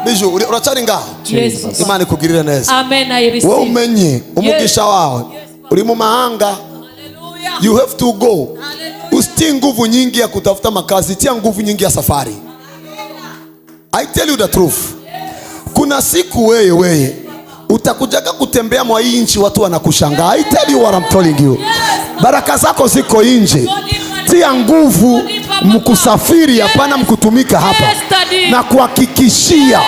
Biju uracari ngaho. Yes. Imana ikugirire neza. Amen, I receive. Wowe umenye umugisha wawe. Uri mu mahanga. Hallelujah. You have to go. Usitie nguvu nyingi ya kutafuta makazi, tia nguvu nyingi ya safari. I tell you the truth. Kuna siku wewe utakujaga kutembea mwa hii nchi watu wanakushangaa. I tell you what I'm telling you. Baraka zako ziko nje. Tia nguvu mkusafiri, hapana mkutumika hapa. Na kuhakikishia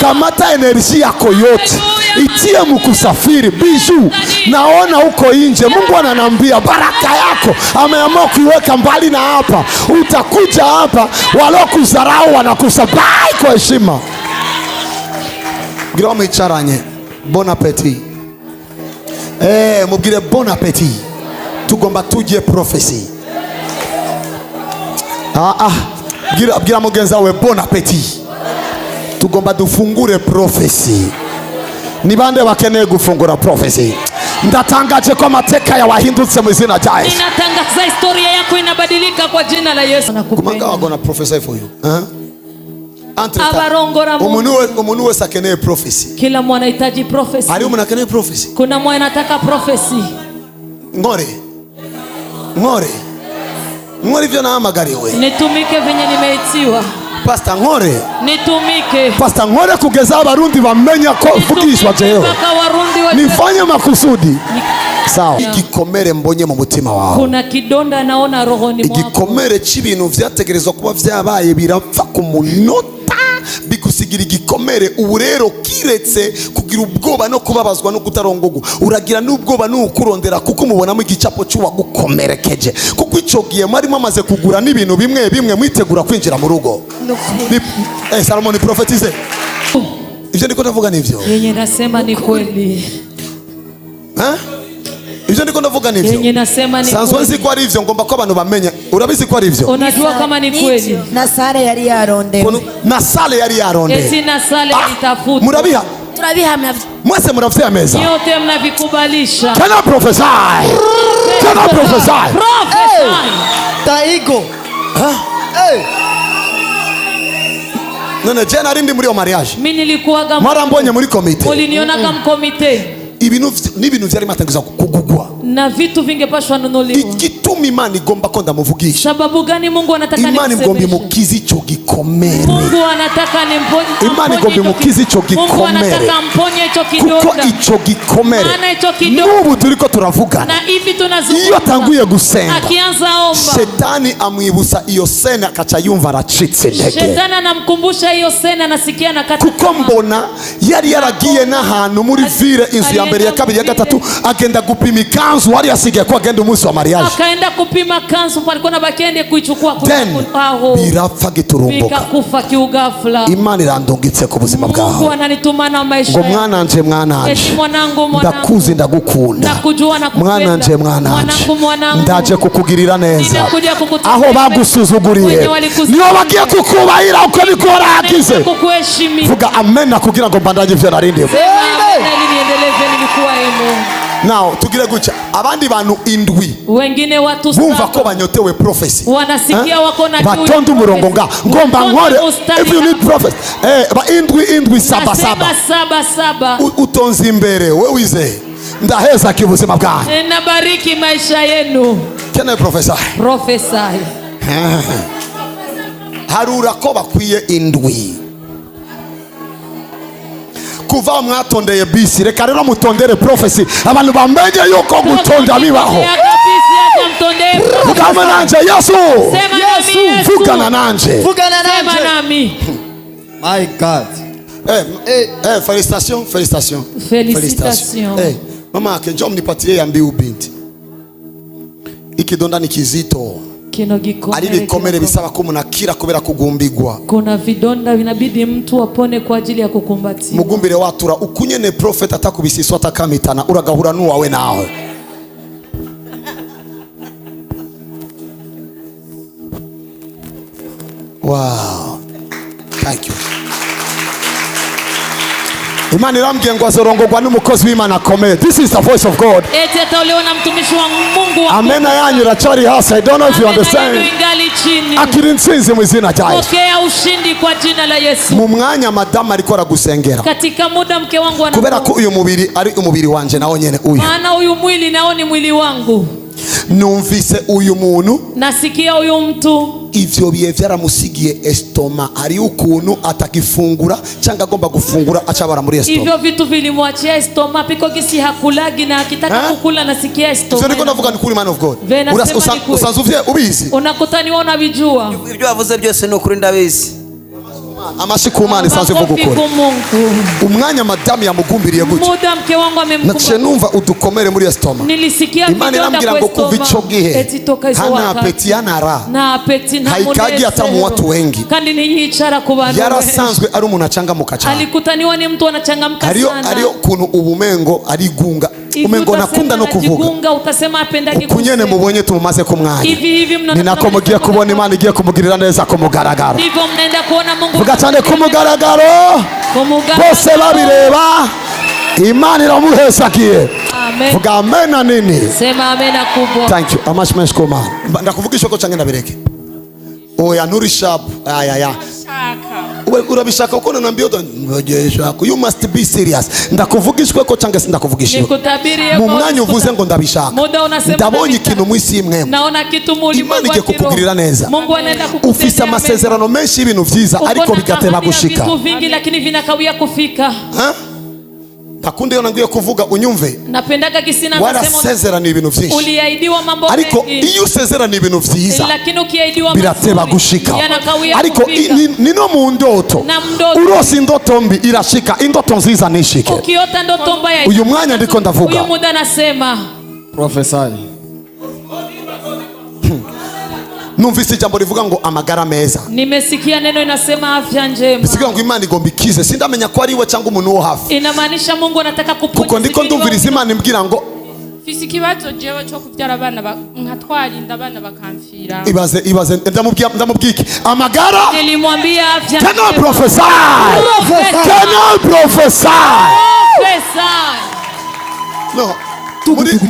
kamata energy yako yote itie mkusafiri. Biju, naona uko nje, Mungu ananiambia baraka yako ameamua kuiweka mbali na hapa. Utakuja hapa walokudharau wanakusabai kwa heshima. Gira micharanye. Bon appétit. Mubwire bon appétit. Tugomba tujye prophecy. Gira mugenza we bon appétit. Tugomba dufungure prophecy. Ni bande bakeneye gufungura prophecy. Ndatangaje kwa mateka ya wahindutse mu izina rya Yesu. Ninatangaza historia yako inabadilika kwa jina la Yesu. Kumanga wagona prophesy for you. Umuntu wese akeneye prophecy. Kila mwana anahitaji prophecy. Hari umuntu akeneye prophecy. Kuna mwana anataka prophecy. Ngore vyo nahamagariwe. Nitumike venye nimeitiwa. Pastor Ngore. Nitumike. Pastor Ngore kugeza abarundi bamenya ko uvugishwa jewe. Nifanye makusudi. Sawa. Igikomere mbonye mu mutima wawe. Kuna kidonda naona rohoni mwako. Igikomere cy'ibintu vyategerezwa kuba vyabaye birapfa ku munota. Bigusigira igikomere. Ubu rero kiretse kugira ubwoba no kubabazwa no kutarongogo, uragira n'ubwoba n'ukurondera kuko mubonamo igicapo cy'uwa gukomerekeje. Kuko ico giye marimo amaze kugura n'ibintu bimwe mwitegura kwinjira mu rugo. Salomon profetize. Ivyo ndiko ndavuga nivyo. Yenye nasema ni kweli. Ivyo ndiko ndavuga nivyo. Yenye nasema ni kweli. Sanzwe ko ari ivyo ngomba ko abantu bamenya. Urabizi ko ari ivyo. Unajua kama ni kweli. Na sale yari yarondewe. Na sale yari yarondewe. Eti na sale itafuta. Murabiha. Turabihamya. Mwese murafia meza. Yote mnavikubalisha. Kana prophesy. Kana prophesy. Prophesy. Taigo. None jana rindi muri o mariage. Mimi nilikuwaga mara mbonye muri komite. Uliniona kama komite. Ibintu vyari matangiza kugugwa. Na vitu vingepashwa nunuliwa. Igituma Imana igomba ko ndamuvugisha. Sababu gani Mungu anataka nimsemeshe? Imana igomba imukize ico gikomere. Mungu anataka nimponye. Imana igomba imukize ico gikomere. Mungu anataka mponye ico kidonda. Kuko ico gikomere. Maana ico kidonda. Nubu turiko turavugana. Na hivi tunazungumza. Iyo atanguye gusenga. Akianza omba. Shetani amwibusa iyo sena akaca yumva aracitse ndege. Shetani anamkumbusha iyo sena nasikia na kata. Kuko mbona yari yaragiye n'ahantu muri vile inzu ya mbere ya kabiri ya gatatu agenda gupima kanzu wari asigaye ko agenda umunsi wa mariage. Akaenda kupima kanzu palikuwa na bakende kuichukua kwa birapfa giturumbuka. Bikakufa kiugafla. Imana irandungitse ku buzima bwawe. Mungu ananitumana maisha. Ngo mwananje ndakuzi ndagukunda. Nakujua na kupenda. Mwananje ndaje kukugirira neza. Aho bagusuzuguriye niyo bagiye kukubahira uko bikora yakize. Vuga amen kugira ngo mbandanye ivyo narindi. Now tugire guca abandi bantu indwi wengine watu bumva ko banyotewe prophecy wanasikia wako na batonda umurongo ngomba nkore if you need prophet ba indwi saba utonze imbere we wize ndaheza kibuzima bwawe nabariki maisha yenu. Can I prophesy? Prophesy. Harura ko bakwiye indwi kuva mwatondeye bisi reka rero mutondere prophecy abantu bamenye yuko gutonda bibaho. Vuga nanje Yesu. Vuga nanje. Sema nami. My God. Félicitations. Mama yake njoo mnipatie ya mbiu binti. Ikidonda ni kizito. Ari bikomere bisaba ko munakira kubera kugumbigwa. Kuna vidonda vinabidi mtu apone kwa ajili ya kukumbatia. Mugumbire watura ukunyene prophet atakubisiswa atakamitana uragahura nuwawe nawe. Wow. Thank you. Imana irambwiye ngo azorongorwa n'umukozi w'Imana akomeye. This is the voice of God. Eti ataolewa na mtumishi wa Mungu wa Amena yanyu iracari hasi. I don't know if you understand. ingali chini. Akiri intsinzi mu izina rya Yesu. Pokea ushindi kwa jina la Yesu. Mu mwanya madamu ariko aragusengera. Katika muda mke wangu kubera ko uyu mubiri ari umubiri wanje nawo nyene uyu. Maana uyu mwili nao ni mwili wangu. Numvise uyu muntu, nasikia uyu mtu ivyo biye vyaramusigiye estoma, ari ukuntu atakifungura cyangwa agomba gufungura acabara muri estoma. Hivyo vitu vilimwachia estoma piko gisi hakulagi na akitaka kukula nasikia estoma. Sio niko navuga ni kuri man of God. Usanzuvye ubizi. Unakutani wona bijua. Ibyo wavuze byose no kuri ndabizi. Amashikumana sanzwe vuga ukuri. Umwanya madamu yamugumbiriye gutya. Muda mke wangu amemkumbuka. Nace numva udukomere muri estoma. Nilisikia Imana inambwira ngo kuva ico gihe hana apeti yanara. Na apeti na munezi. Haikaji hata mu watu wengi. Kandi niyicara ku bantu. Yarasanzwe ari umuntu achangamuka cyane. Alikutaniwa ni mtu anachangamka sana. Ariyo kuntu ubumengo ari gunga. Umengo nakunda no kuvuga. Utasema apendagi kunyene mubonye tumumaze ku mwanya. Hivi ninako mugiye kubona Imana igiye kumugirira neza ku mugaragaro. Ndivyo mnaenda kuona Mungu. Vuga cyane ku mugaragaro. Bose babireba. Imana iramuhesakiye. Amen. Vuga amen nini? Sema amen kubwa. Thank you. Amashimwe komana. Ndakuvugisha ko cyangwa ndabireke. Oya nurishap. Aya. Urabishaka uko nanambia ndogesha. You must be serious. Ndakuvugishwe ko cyangwa sindakuvugishwe. Nikutabirie mu mwanya uvuze ngo ndabishaka. Ndabonye ikintu mwisi imwe. Naona kitu muri Imana igiye kukugirira neza. Mungu anaenda kukutendea. Ufise amasezerano menshi y'ibintu vyiza ariko bigateba gushika. Vitu vingi lakini vinakawia kufika. Takunde yo nangiye kuvuga unyumve. Napendaga kisina nasema warasezerana ibintu vyinshi. Uliahidiwa mambo mengi. Ariko iyo usezerana ibintu vyiza lakini ukiahidiwa birateba gushika. Ariko ni no mu ndoto. Urose indoto mbi irashika, indoto nziza nishike. Ukiota ndoto mbaya. Uyu mwanya ndiko ndavuga. Uyu muda nasema prophesy. Numvise ijambo rivuga ngo amagara meza. Nimesikia neno inasema afya njema. Bisiga ngo Imana igomba ikize. Sindamenya ko ari we cyangwa umuntu wo hafi. Inamaanisha Mungu anataka kuponya. Kuko ndiko ndumviriza Imana imbwira ngo fisi kibazo jewe cyo kubyara abana nkatwarinda abana bakamfira. Ibaze ndamubwiki. Amagara. Nilimwambia afya njema. Cannot prophesy. Cannot prophesy. No.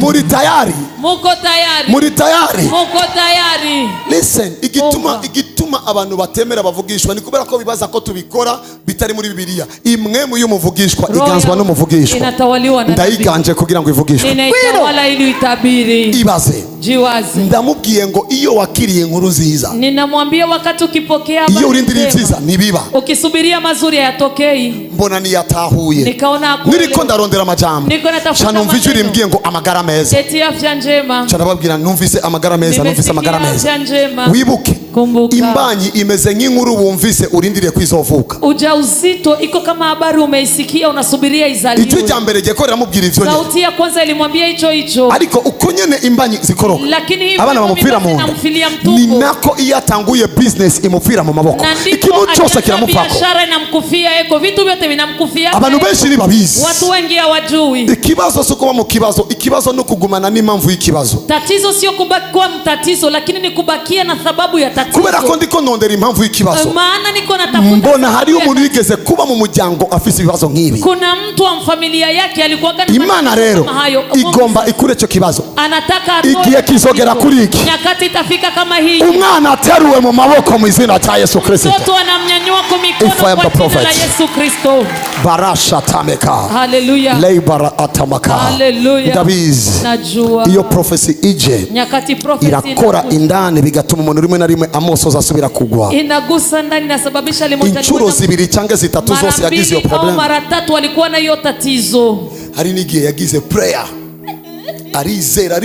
Muri tayari. Muko tayari. Muri tayari. Muko tayari. Listen, igituma abantu batemera bavugishwa ni kubera ko bibaza ko tubikora bitari muri Bibiliya. Imwe mu y'umuvugishwa iganzwa n'umuvugishwa. Inatawaliwa na ndayiganje kugira ngo ivugishwe. Inatawala ili itabiri. Ibaze. Jiwaze. Ndamubwiye ngo iyo wakiriye inkuru nziza. Ninamwambia wakati ukipokea iyo urindiriye nziza nibiba. Ukisubiria mazuri hayatokei. Mbona niyatahuye. Nikaona niriko ndarondera amajambo. Numvise urimbwiye ngo amagara meza. Eti afya njema. Charababwira numvise amagara meza, numvise amagara meza. Wibuke. Kumbuka. Imbanyi imeze nk'inkuru wumvise urindiriye kwizovuka. Ujauzito iko kama habari umeisikia unasubiria izaliwe. Icyo cyambere giye korera mubwira ivyo nyine. Sauti ya kwanza ilimwambia hicho. Ariko uko nyene imbanyi zikoroka. Lakini hivi abana bamupfira mu nda. Ni nako iyo atanguye business imupfira mu maboko. Ikintu cyose kiramupfako. Biashara inamkufia eko vitu vyote vinamkufia. Abantu benshi ni babizi. Watu wengi hawajui. Ikibazo sio kuba mu kibazo, ikibazo no kugumana n'impamvu y'ikibazo. Tatizo sio kubaki kwa mtatizo lakini ni kubakia na sababu ya tatizo. Kubera ko ndiko ndondera impamvu y'ikibazo. Maana niko natafuta. Mbona hari umuntu yigeze kuba mu muryango afise ibibazo nk'ibi. Kuna mtu wa familia yake alikuwa gani? Imana rero igomba ikure cyo kibazo. Anataka igiye kizogera kuri iki. Nyakati itafika kama hii. Umwana ateruwe mu maboko mu izina rya Yesu Kristo. Mtoto anamnyanyua kwa mikono kwa jina la Yesu Kristo. Barasha tameka. Hallelujah. Leibara atamaka. Hallelujah. Ndabizi. Najua. Iyo prophecy ije. Nyakati prophecy irakora indani bigatuma umuntu rimwe na rimwe amosoza asubira kugwa. Inagusa ndani na sababisha limoja. Inchuro zibiri cyangwa zitatu zose yagize iyo problem. Mara tatu alikuwa na hiyo tatizo. Hari nigiye yagize prayer. Arizera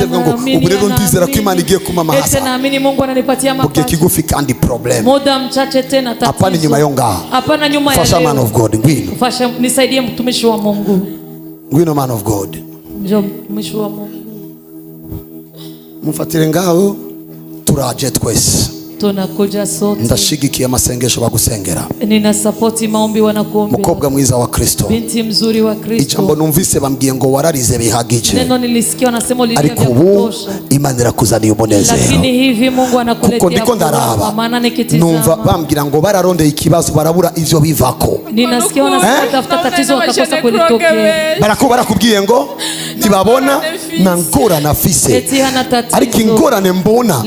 ngo ubu rero ndizera ko Imana igiye kumama hasa. Naamini Mungu ananipatia mapato. Ugiye kigufi kandi problem. Muda mchache tena tatizo. Hapana nyuma yonga. Hapana nyuma ya leo. Fasha man of God ngwino. Fasha nisaidie mtumishi wa Mungu. Ngwino man of God. Njoo mtumishi wa Mungu. Mufatire ngaho turaje twese. tunakuja sote. ndashigikiye amasengesho bagusengera. Nina support maombi wanakuombea. Mukobwa mwiza wa Kristo, binti mzuri wa Kristo. ijambo numvise bambwiye ngo wararize bihagije, Neno nilisikia wanasema ulilia vya ariko ubu kutosha. Imana irakuzaniye umunezero. Lakini hivi Mungu anakuletea kuko ndiko ndaraba, numva bambwira ngo bararondeye ikibazo barabura ivyo bivako. Ninasikia wanasema tafuta tatizo wakakosa kulitokea. Barakubwiye ngo ntibabona na ngorane afise, ariko ingorane mbona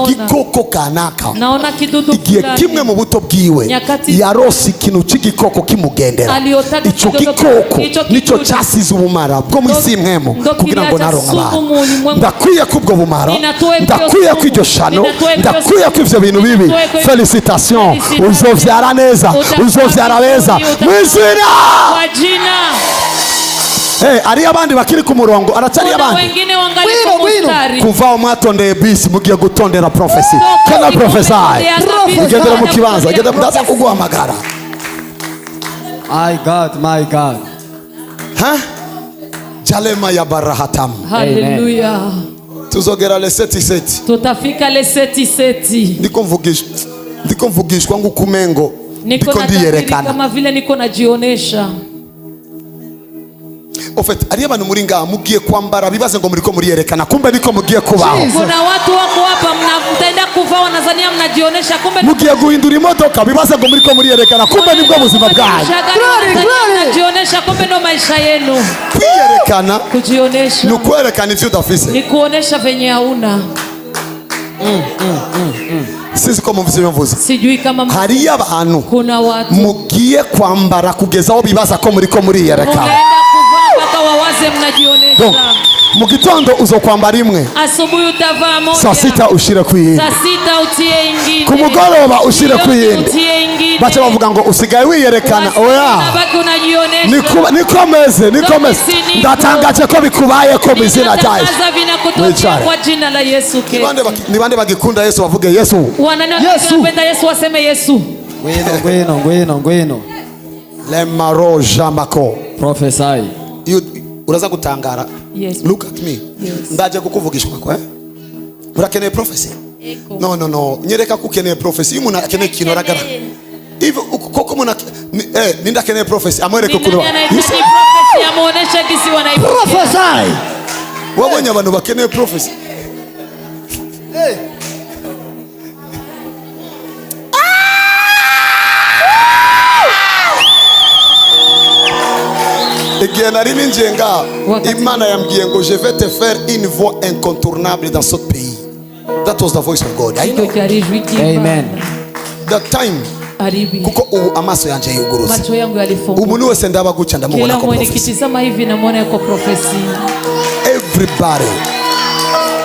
igikoko kanaka. Naona kidudu igihe kimwe mu buto bwiwe yarose ikintu c'igikoko kimugendera. Ico gikoko nico cyasize ubumara bwo mwisi mwemo kugira ngo naronka abantu. Ndakwiye kubwo bumara, ndakwiye kw'iryo shano, ndakwiye kw'ivyo bintu bibi. Felicitation, uzovyara neza, uzovyara beza mwizina kwa jina. Ari abandi bakiri ku murongo, aracari abandi wengine wangali kwa mstari. Kuva mwatondeye bisi mugiye gutondera prophecy. Kana prophesy. Mugendera mu kibanza, genda ndaza kuguhamagara. My God, my God. Jalema ya barahatam. Hallelujah. Tuzogera le seti seti. Tutafika le seti seti. Ndiko mvugishwa ngo kumengo. Ndiko ndiyerekana kama vile niko najionesha. Ofet, ari abantu muri ngaha mugiye kwambara bibaze ngo muriko muriyerekana, kumbe niko mugiye kubaho. Kuna watu wako hapa mnaenda kuvaa wanazania mnajionesha, kumbe mugiye guhindura imodoka bibaze ngo muriko muriyerekana, kumbe nibwo buzima bwanyu. Mnajionesha, kumbe ndo maisha yenu. Kwiyerekana, kujionesha ni kwerekana ivyo udafise, ni kuonesha venye hauna. Sisi ko mumvise mvuze, sijui kama hari abantu kuna watu mugiye kwambara kugeza aho bibaza ko muriko muriyerekana. Wawaze mnajionesha. Mu gitondo uzokwambara imwe, asubuhi utavaa moja, saa sita ushire kuyindi, saa sita utie ingine, ku mugoroba ushire kuyindi. Bacha bavuga ngo usigaye wiyerekana. Oya, nikomeze ndatangaje ko bikubaye ko bizina ryayo kwa jina la Yesu. Ni bande bagikunda Yesu bavuge Yesu. Wanapenda Yesu waseme Yesu. Ngwino. Le maro jamako. Prophesy. Uraza gutangara. Yes. Look at me. Yes. Ndaje kukuvugishwa kwa urakeneye prophecy? No. Nyereka kukeneye prophecy. Umuntu akeneye kintu aragara. Hivyo koko muna ninda keneye prophecy. Amwereke kuno. Prophecy amuonesha kisi wanaibu. Prophesy. Wabonye abantu bakeneye prophecy. Imana yambwiye ngo je vais te faire une voix incontournable dans ce pays. That was the voice of God. I know. Amen. That time kuko ubu amaso yanje yuguruse. Macho yangu yalifunguka. Umuntu wese ndaba guca ndamubona ko prophecy. Nikitizama hivi namuona yako prophecy. Everybody.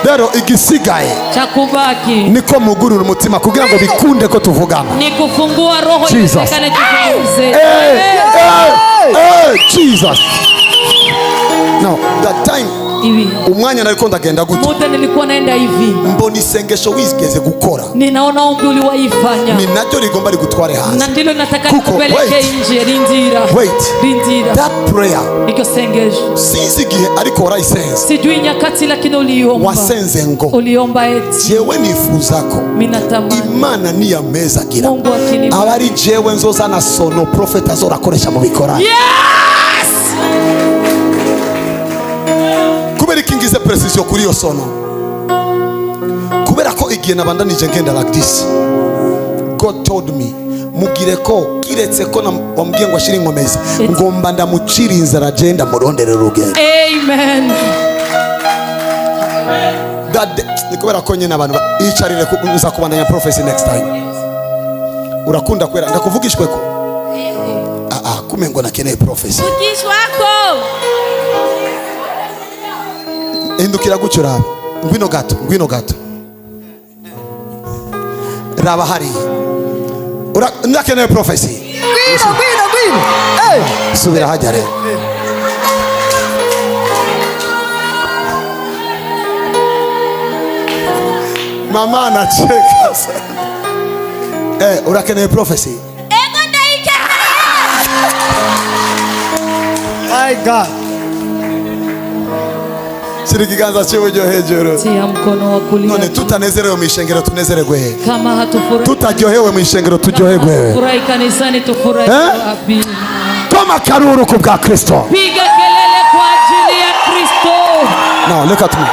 Rero igisigaye chakubaki niko mugurura umutima kugira ngo bikunde ko tuvugana. Ni kufungua roho iwezekane tuzungumze. Jesus. No, that time umwanya nariko ndagenda gute. Muda nilikuwa naenda hivi. Mbona isengesho wizigeze gukora. Ninaona ombi uliwaifanya. Ni nacyo rigomba rigutware hanze. Na ndilo nataka nikupeleke nje rindira. Rindira. That prayer. Iko sengesho. Sinzi igihe ariko warayisenze. Sijui nyakati lakini uliomba. Wasenze ngo. Uliomba eti. Jewe nifuzako. Minatamani. Imana niyameza gira. Mungu akinibariki. Abari jewe nzoza na sono prophet azorakoresha mu bikora. Yes! Kubera ikingize precision kuri yo sono. Kubera ko igihe nabandanije ngenda like this. God told me mugire ko kiretse ko wambwiye ngo ashire inkomezi ngomba ndamucira inzara agenda murondere rugendo. Amen. Ni kubera ko nyine abantu icarire kuza kubandanya prophecy next time. Urakunda kwera ndakuvugishwe ko kumengo nakeneye prophecy. Vugishwako. Indukira gucura ngwino gato raba hari ndakeneye prophecy. Ngwino. Subira hajya rero. Mama anacheka sana. Urakeneye prophecy? Ego ndaikeneye. My God. shira ikiganza cy'iburyo hejuru. tia mkono wa kulia. None tutanezerewe mu ishengero tunezererwe. Kama hatufurahi, Tutaryohewe mu ishengero turyoherwe. furahi kanisani tufurahi wapi? Kama karuru ku bwa Kristo. Piga kelele kwa ajili ya Kristo. Now look at me.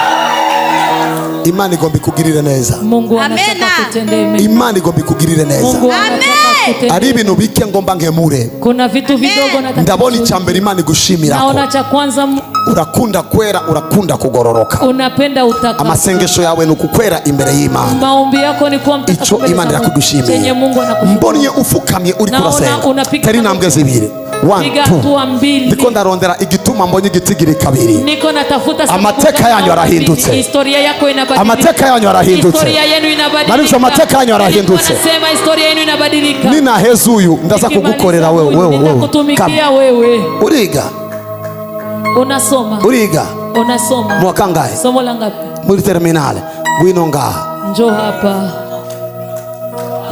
Imani igomba ikugirire neza. Mungu anataka kutendea mema. Imani igomba ikugirire neza. Mungu anataka kutendea. Ari ibintu bike ngomba nkemure. Kuna vitu vidogo nataka. Ndabona icyambere Imani igushimira ko. Naona cha kwanza Urakunda kwera, urakunda kugororoka. unapenda utaka. Amasengesho yawe ni ukukwera imbere y'Imana. Maombi yako ni kuwa mtakatifu. Ico Imana irakugushimiye. Chenye Mungu anakushimia. Mbonye ufukamye uri Naona kurasenga. unapiga Teri ntambwe zibiri. 1 Piga 2. hatua mbili. Ndiko ndarondera igituma mbonye igitigiri kabiri. Niko natafuta sababu. Amateka yanyu yarahindutse. Historia yako inabadilika. Amateka yanyu yarahindutse. Historia yenu inabadilika. Marivyo amateka yanyu yarahindutse. Nasema historia yenu inabadilika. Nina hezu uyu ndaza kugukorera wewe. Nitakutumikia wewe. Uriga. Unasoma. Uriga. Unasoma. Mwaka ngahe? Somo la ngapi? Muri terminale. Wino ngaha. Njoo hapa.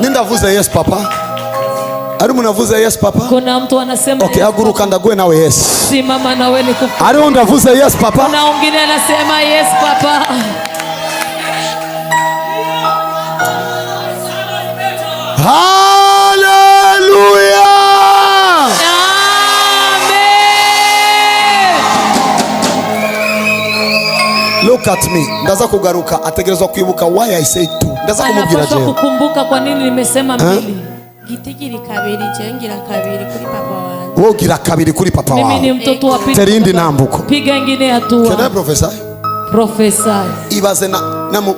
Nindavuze yes papa. Ari munavuze yes papa? Kuna mtu anasema Okay, haguruka ndaguhe nawe yes. simama na wewe nikupe. Ari undavuze yes papa? Kuna wengine anasema yes papa. Hallelujah! Amen. Look at me. Ndaza kugaruka ategerezwa kwibuka why I say two. Ndaza kumubwira Anapaswa je. kukumbuka kwa nini nimesema mbili. gitigiri kabiri cengira kabiri kuri papa wanjye. Wowe ugira kabiri kuri papa Mimi ni wawe. mtoto wa pili. Tera indi ntambuko. Piga ingine Can I hatua. prophesy? Profesa. Ibaze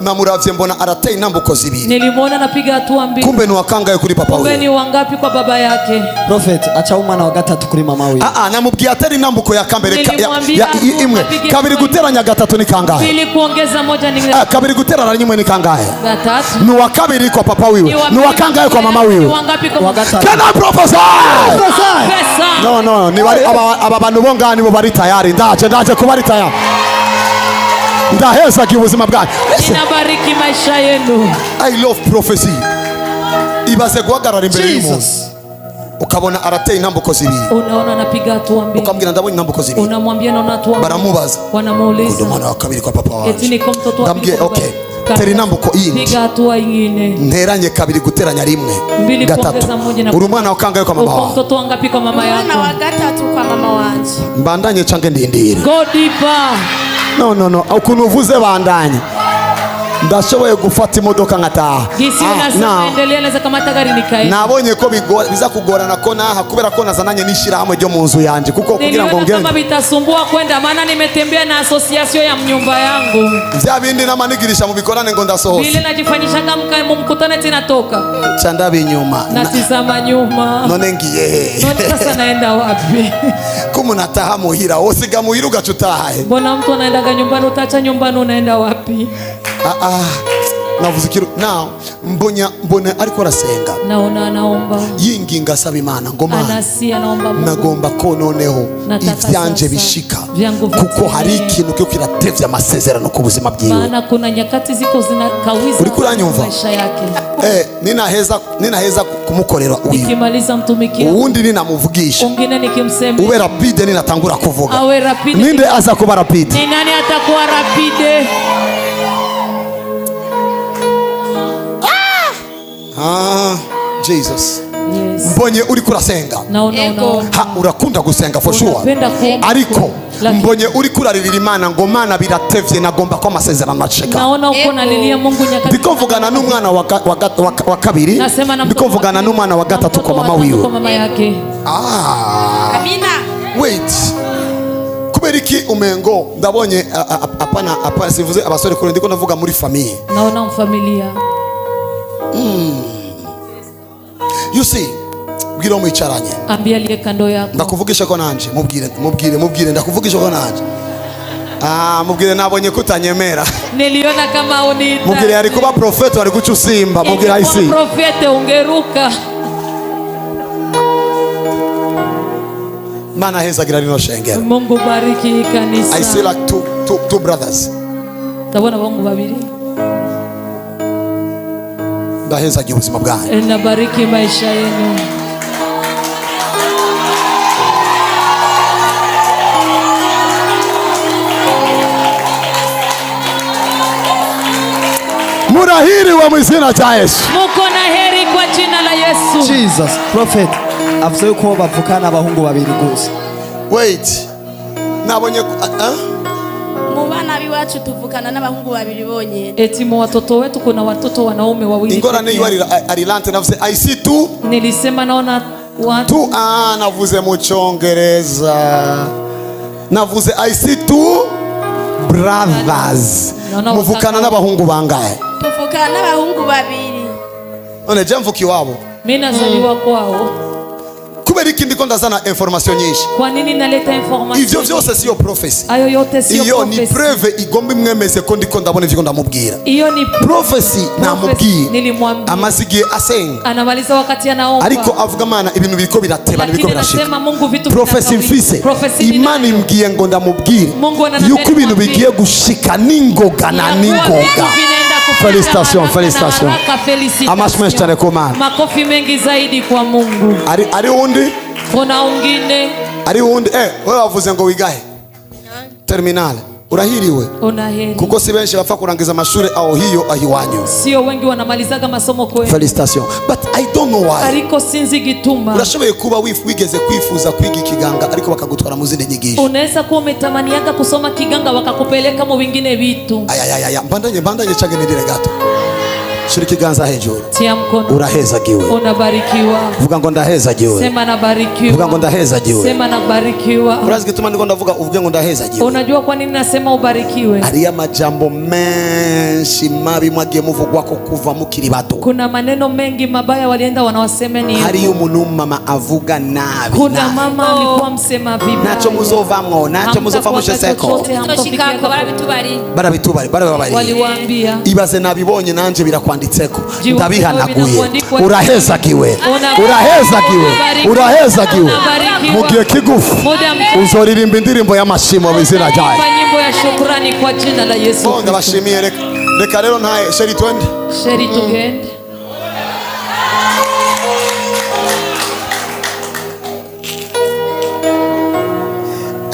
namuravye mbona arateye intambuko zibiri. Nilimwona napiga hatua mbili. Kumbe ni wakangaye kuri papa Kumbe ni wewe. wangapi kwa baba yake? Prophet acha umwana wa gatatu kuri mama we. Namubwiye atari intambuko ya kambere Nilimwambia imwe. apige Kabiri guteranya gatatu ni kangahe? Pili kuongeza moja ni Kabiri guteranya rimwe ni kangahe? gatatu. Ni wa kabiri kwa papa wiwe. Ni wa kangahe kwa mama Ni wiwe? wangapi kwa Wa gatatu. Can I prophesy? Pesa. No, ni bari aba bantu bo ngani bo bari tayari. Ndaje kuba ari tayari. Ndaheza ubuzima bwanyu. Listen, Inabariki maisha yenu. I love prophecy. Ibaze guhagarara imbere y'umuntu ukabona arateye intambuko zibiri. Unaona anapiga hatua mbili. Ukambwira ndabonye intambuko zibiri. Unamwambia naona hatua mbili. Baramubaza. Wanamuuliza. Ndio mwana wa kabiri kwa papa Eti wanjye. niko mtoto wa Ndambwiye pili. okay. Tera intambuko yindi. Piga hatua nyingine. Nteranye kabiri guteranya rimwe. Mbili Gatatu. kuongeza moja na Uri umwana wa kangahe kwa mama uko wawe? mtoto wangapi kwa mama Umwana yako? wa gatatu kwa mama wanjye. Mbandanye cange ndindire. Go deeper. No. Ukuntu uvuze bandanye. Ndashoboye gufata imodoka nkataha. Gisi unasema endelea naweza kamata gari nikae. Nabonye ko biza kugorana ko naha kubera ko nazananye n'ishirahamwe ryo mu nzu yanje kuko kugira ngo Niliona kama ngende vitasumbua kwenda maana nimetembea na association ya nyumba yangu. vya bindi namanigirisha mu bikorane ngo ndasohoza Vile najifanyishaga mkutane tena toka. chanda binyuma Natizama nyuma. none ngiye None sasa naenda wapi? kumunataha muhira osiga muhira ugacutahaye. Mbona mtu anaendaga nyumbani utaacha nyumbani unaenda wapi? Navuze ikiru now mbona ariko arasenga Naona anaomba. yinginga asaba Imana ngo Mana Anasi anaomba Mungu. nagomba ko noneho Nataka ivyanje sasa bishika vyangu kuko hari vitimie. ikintu cyo kiratevya amasezerano ku buzima bwiwe. Maana kuna nyakati ziko zinakawiza Uri kuranyumva? maisha yake. Ninaheza kumukorera uyu Nikimaliza mtumikia. uwundi ninamuvugisha Ungine nikimsema. ube rapide ninatangura kuvuga. Awe rapide. Ninde aza kuba rapide? Ni nani atakuwa rapide? Jesus. Yes. Mbonye uri kurasenga. Naona. Urakunda gusenga for sure. Unapenda kuomba. Ariko mbonye uri kuraririra Imana ngo Mana biratevye nagomba ko amasezerano aceka. Naona uko nalilia Mungu nyakati. Ndiko mvugana n'umwana wa kabiri. Nasema na Ndiko mvugana n'umwana wa gatatu kwa mama wiwe. Kwa mama yake. Amina. Wait. Kubera iki umengo ndabonye apana sivuze abasore kuri ndiko navuga muri famille. Naona mfamilia. You see, bwira mwicaranye. Ambia aliye kando yako. Ndakuvugisha ko nanje, mubwire ndakuvugisha ko nanje. Mubwire nabonye kutanyemera. Niliona kama unita. Mubwire ari kuba prophet ari guca usimba, mubwire aisi. Profete ungeruka. Mana heza gira rino shengero. Mungu bariki kanisa. I see like two brothers. Tabona wangu babiri. Ndaheza ubuzima bwanyu. Na bariki maisha yenu. murahiriwe mu izina rya Yesu. Muko na heri kwa jina la Yesu. Jesus. Prophet, avuze yuko bavukana abahungu babiri gusa. Wait. Nabonye mu bana biwacu tuvukana n'abahungu babiri bonyene. Eti mu watoto wetu kuna watoto wanaume wawili. ingorane yo arilante navuze I see two. Nilisema naona watu. Navuze mu Cyongereza. Navuze I see two brothers. Muvukana n'abahungu bangahe? Tuvukana n'abahungu babiri. None je mvuki wabo? Mimi nazaliwa kwao. Kubera iki ndiko ndazana information nyinshi? Kwa nini naleta information? Ivyo vyose siyo prophecy. Ayo yote siyo prophecy. Iyo ni preuve igomba imwemeze ko ndiko ndabona ivyo ndamubwira. Iyo ni prophecy namubwiye. Nilimwambia. Amazigiye asenga. Anamaliza wakati anaomba. Ariko avuga mana ibintu biriko birateba biriko birashika. Nasema Mungu vitu prophecy mfise. Imana imbwiye ngo ndamubwire. Yuko ibintu bigiye gushika ningoga na ningoga. Félicitations, félicitations. Amashi menshi cyane ku Mana. Makofi mengi zaidi kwa Mungu. Ari undi? Kuna ungine. Ari undi? Wewe wavuze ngo wigahe? Terminal. Urahiriwe. Unaheri. Kuko si benshi bapfa kurangiza amashuri aho hiyo ahiwanyu. Sio wengi wanamalizaga masomo kweli. Félicitations. But I don't know why. Ariko sinzi gituma. Urashoboye kuba wigeze kwifuza kwiga ikiganga ariko bakagutwara mu zindi nyigisho. Unaweza kuwa umetamaniaga kusoma kiganga wakakupeleka mu vingine vitu. Ayayaya mbandanye change nidire gato. Shira ikiganza hejuru. Tia mkono. Urahezagiwe. Unabarikiwa. Vuga ngo ndahezagiwe. Sema nabarikiwa. Vuga ngo ndahezagiwe. Sema nabarikiwa. Urazi gituma ndiko ndavuga uvuge ngo ndahezagiwe. Unajua kwa nini nasema ubarikiwe? Hariya majambo menshi mabi mwagiye muvugwako kuva mukiri bato. Kuna maneno mengi mabaya walienda wanawasemeni. Hariyo umuntu mama avuga nabi. Kuna mama alikuwa msema vibaya. Nacho muzovamwo, nacho muzovamwishe seko. Toshikako Barabitubari. Waliwaambia. Ibaze nabibonye nanje birakwanditseko. Jiwa Ndabihanaguye. Urahezagiwe. Mugiye kigufu. Uzoririmba indirimbo y'amashimo bizina ryayo. Nyimbo ya shukrani kwa jina la Yesu. Bonga bashimiye reka rero ntaye sheri twende. Sheri tugende.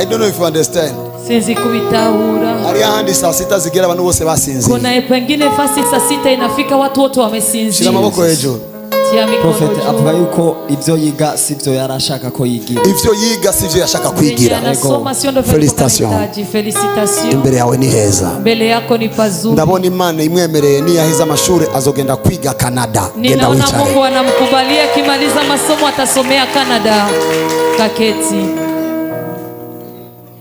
I don't know if you understand. Sinzi kubitahura. Hari ahandi saa sita zigera abantu bose basinzira. Kuna pengine fasi saa sita inafika watu wote wamesinzira. Shira amaboko hejuru. Prophet avuga yuko ivyo yiga sivyo yarashaka ko yigira. Ivyo yiga sivyo yashaka kwigira. Félicitations. Imbere yawe ni heza. Mbele yako ni pazuri. Ndabona Imana imwemereye niyaheza amashuri azogenda kwiga Canada. Genda wicare. Ninaona Mungu anamkubalia akimaliza masomo atasomea Canada. Kaketi.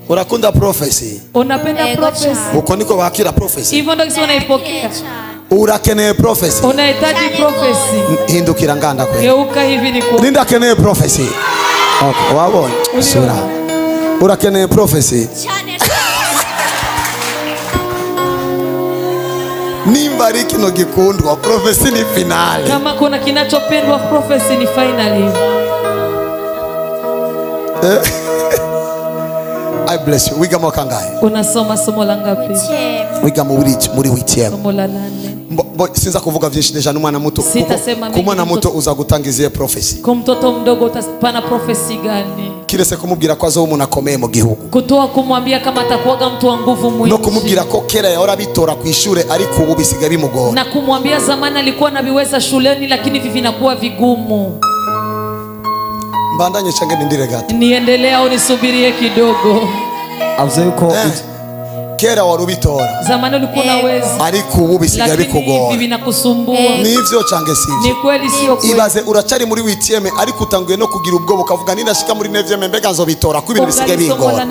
Urakunda prophecy? Unapenda prophecy? Uko niko wakira prophecy. Hivyo ndio kisi unaipokea. Urakeneye prophecy? Unahitaji prophecy. Hindukira nganda kwe. Geuka hivi ni kwa. Linda keneye prophecy. Okay, wabonye. Sura. Urakeneye prophecy? Nimba kino gikundwa prophecy ni finale. Kama kuna kinachopendwa prophecy ni finally. I bless you. Wiga mwaka ngahe? Unasoma somo la ngapi? Wiga muri WTM. Somo la 8. Sinza kuvuga vyinshi deja n'umwana muto. Kumwana muto uza gutangiziye prophecy. Kwa mtoto mdogo utapana prophecy gani? Kirese kumubwira ko azo umuntu akomeye mu gihugu. Kutoa kumwambia kama atakuwaga mtu wa nguvu mwingi. No kumubwira ko kera yahora bitora ku ishure ariko ubu bisiga bimugora. Na kumwambia zamani alikuwa nabiweza shuleni lakini hivi vinakuwa vigumu. Mbandanye change ndire gato. Niendelee au nisubirie kidogo? Avuze yuko kera warubitora. Zamani ulikuwa unaweza. Ariko ubu bisigaye bikugora. Hivi vinakusumbua. Nivyo change sivyo. Ni kweli sio kweli. Ibaze uracari muri WTM ariko utanguye no kugira ubwoba ukavuga ninashika muri 9 mbega nzobitora ku ibintu bisigaye bingora.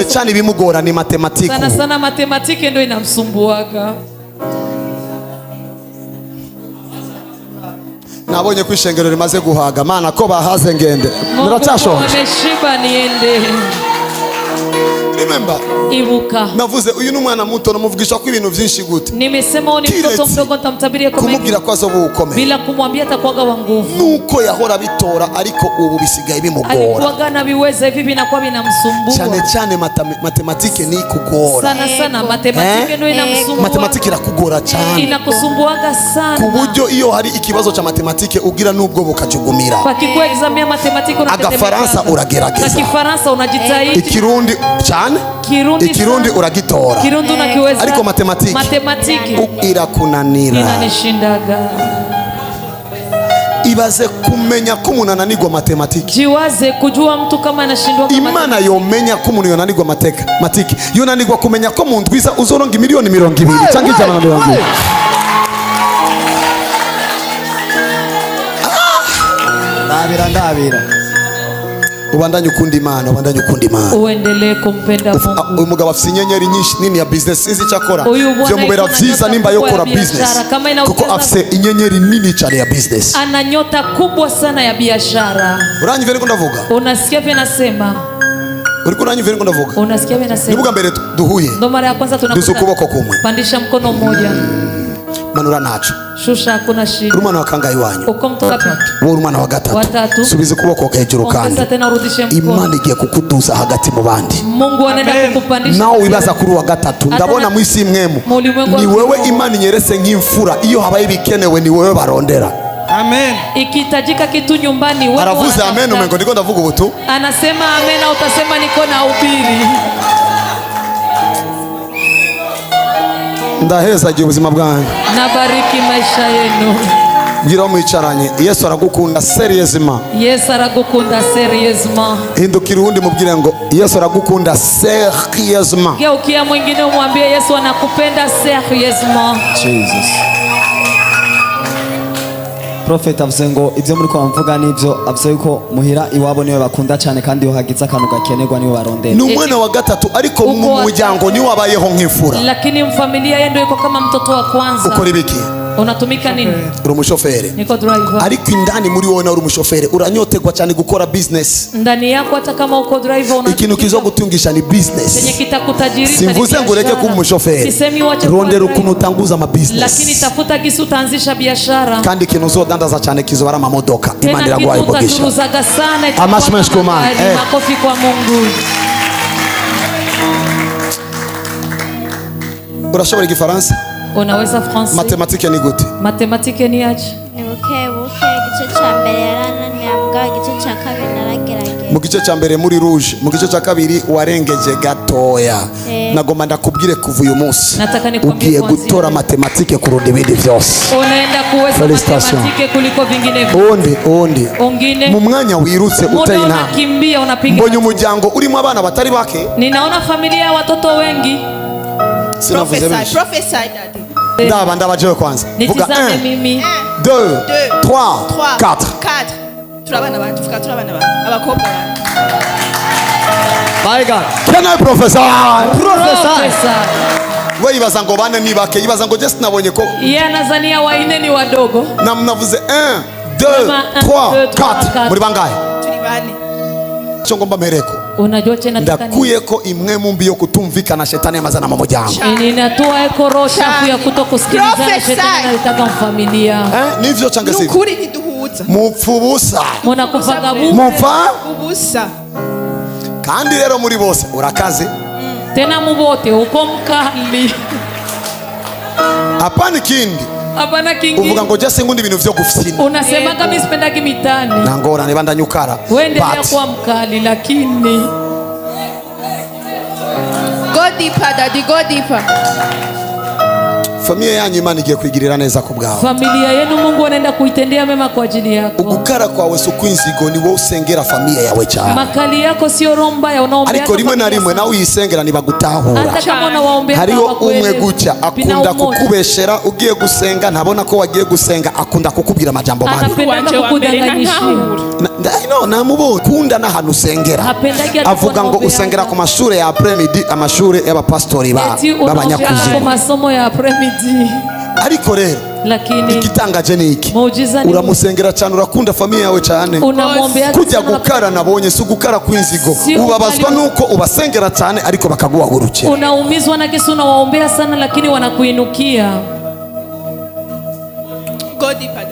Cyane bimugora ni matematiki. Sana matematiki ndio inamsumbuaga. Nabonye kwishengero rimaze guhaga mana ko bahaze ngende. Muracyashonje. Ameshiba niende. Remember. Ibuka. Navuze uyu n'umwana muto namuvugisha ko ibintu byinshi gute. Nimesema ni mtoto mdogo ntamtabiria kwa kumubwira ko azoba ukomeye. Bila kumwambia atakuwaga wa nguvu. Nuko yahora bitora ariko ubu bisigaye bimugora. Alikuwaga na biweza hivi binakuwa binamsumbua. Cyane matematiki ni kugora. Sana matematiki ndio inamsumbua. Matematiki irakugora cyane. Inakusumbuaga sana. Ku buryo iyo hari ikibazo cha matematiki ugira nubwo bukajugumira. Pakikuwa exam ya matematiki unatetemeka. Agafaransa uragerageza. Na Kifaransa unajitahidi. Ikirundi cyane Ikirundi uragitora. Kirundi unakiweza. Ariko matematiki irakunanira. Inanishindaga. Ibaze kumenya ko umuntu ananirwa matematiki. Jiwaze kujua mtu kama anashindwa matematiki. Imana yomenya ko umuntu yonanirwa matematiki. Yonanirwa kumenya ko mu ndwiza uzoronga miliyoni 200 cyangwa 120. Ndabira. Ubandanye ukunda Imana, uendelee kumpenda Mungu. Uyu mugabo afite inyenyeri nyinshi nini ya business, sinzi cyakora byo mubera vyiza nimba yo kora business, kuko afite inyenyeri nini cyane ya business. Ana nyota kubwa sana ya biashara. Uranyumva niko ndavuga? Unasikia vile nasema? Uriko uranyumva niko ndavuga? Unasikia vile nasema? Nibuga mbere duhuye. Ndo mara ya kwanza tunakutana. Duzu kuboko kumwe. Pandisha mkono mmoja. Manura nacho. Shusha hakuna shida. Urumana wa kangayi wanyu. Uko mtu wa tatu. Wowe urumana wa gatatu. Watatu. Subiza kuboko hejuru kandi. Ongeza tena urudishe mkono. Imana igiye kukuduza hagati mu bandi. Mungu anaenda kukupandisha. Nao wibaza kuri wa gatatu. Ndabona mu isi mwemu. Ni wewe Imana inyerese nk'imfura. Iyo habaye bikenewe ni wewe barondera. Amen. Ikitajika kitu nyumbani wewe. Aravuze amen, umengo ndiko ndavuga ubutu. Anasema amen na utasema niko na ubiri. Ndaheza gihe ubuzima bwanyu. Nabariki maisha yenu. Ngira mwicaranye. Yesu aragukunda seriousement. Yesu aragukunda seriousement. Hindukira undi mubwire ngo Yesu aragukunda seriousement. Geukia mwingine umwambie Yesu anakupenda seriousement. Jesus. Prophet avuze ngo ibyo muri kwa mvuga nivyo, avuze yuko muhira iwabo niwe bakunda cyane kandi yohagiza akantu gakenerwa niwe barondera. Ni umwana wa gatatu ariko mu muryango niwe abayeho nk'imfura. Lakini mfamilia yeye ndio iko kama mtoto wa kwanza. Ukora ibiki? Unatumika nini? Uri umushoferi. Niko driver. Ariko indani muri wowe na uri umushoferi uranyotegwa cyane gukora business. Ndani yako hata kama uko driver una ikintu kizo gutungisha ni business. Chenye kitakutajirisha. Simvuze ngo ureke kuba umushoferi. Rondera ukuntu utanguza ama business. Lakini tafuta kisu utaanzisha biashara. Kandi ikintu uzodandaza cyane kizobara ama modoka. Imana iragwaye bogisha. Tuzaga sana. Amashimwe kumana. Makofi kwa Mungu. Urashobora Igifaransa? Unaweza Francais? Matematike ni gute? Matematike ni aje? Ni buke igice cya mbere yarananiambwa, igice cya kabiri naragerageza. Mu gice cya mbere muri rouge, mu gice cya kabiri warengeje gatoya. Nagomba ndakubwire kuva uyu munsi ugiye gutora matematike kurundi ibindi byose. Unaenda kuweza matematike kuliko vinginevyo. Onde mu mwanya wirutse utayina. Unakimbia unapiga. Mbonye umuryango urimo abana batari bake. Ninaona familia ya watoto wengi. Prophesy daddy. Ndabajewe kwanza. Vuga 1 2 3 4. Turabana abantu, vuga turabana abantu. Abakobwa abantu. My God. Can I prophesy? Prophesy. Wewe ibaza ngo bane ni bake, ibaza ngo just nabonye ko. Yeye anazania waine ni wadogo. Na mnavuze 1 2 3 4. Muri bangahe? Turi bane. Chongomba mereko. Unajua tena ndakuye ko imwe mumbi yo kutumvika na shetani amazana mu muryango. Ninatoa eko rosha ya kutokusikilizana shetani anataka familia. Nivyo change sivi. Nukuri ntiduhuza. Mupfubusa. Munakufaga bubu. Mupfa? Ubusa. Kandi rero muri bose urakaze. Tena mubote uko mkali. Hapana kindi. Hapana kingi. Uvuga ngo jase ngundi ibintu vyo gufisina. Unasema kama sipendaki mitani. Nangora nibanda nyukara. Uendelea kuwa mkali lakini go deeper daddy, go deeper. Familia yanyu Imana igiye kwigirira neza ku bwawe. Familia yenu Mungu anaenda kuitendea mema kwa ajili yako. Ugukara kwawe sukwinzigo ni wowe usengera familia yawe cyane. Makali yako sio romba ya unaombea. Ariko rimwe na rimwe nawe uyisengera nibagutahura. Hata kama unawaombea hariho umwe gucya akunda kukubeshera ugiye gusenga ntabona ko wagiye gusenga akunda kukubwira amajambo mabi. Anapenda kukudanganyisha. No namubo kunda na hanu usengera. Avuga ngo usengera ku mashure ya après-midi, amashure y'abapastori b'abanyakuzi. Ku masomo ya après-midi. Ariko rero lakini igitangaje ni iki? Uramusengera cyane, urakunda familia yawe cyane. Unamwombea kujya gukara nabonye si ugukara kw'inzigo. Ubabazwa nuko ubasengera cyane ariko bakaguhagurukira. Unaumizwa na kesi unawaombea sana lakini wanakuinukia.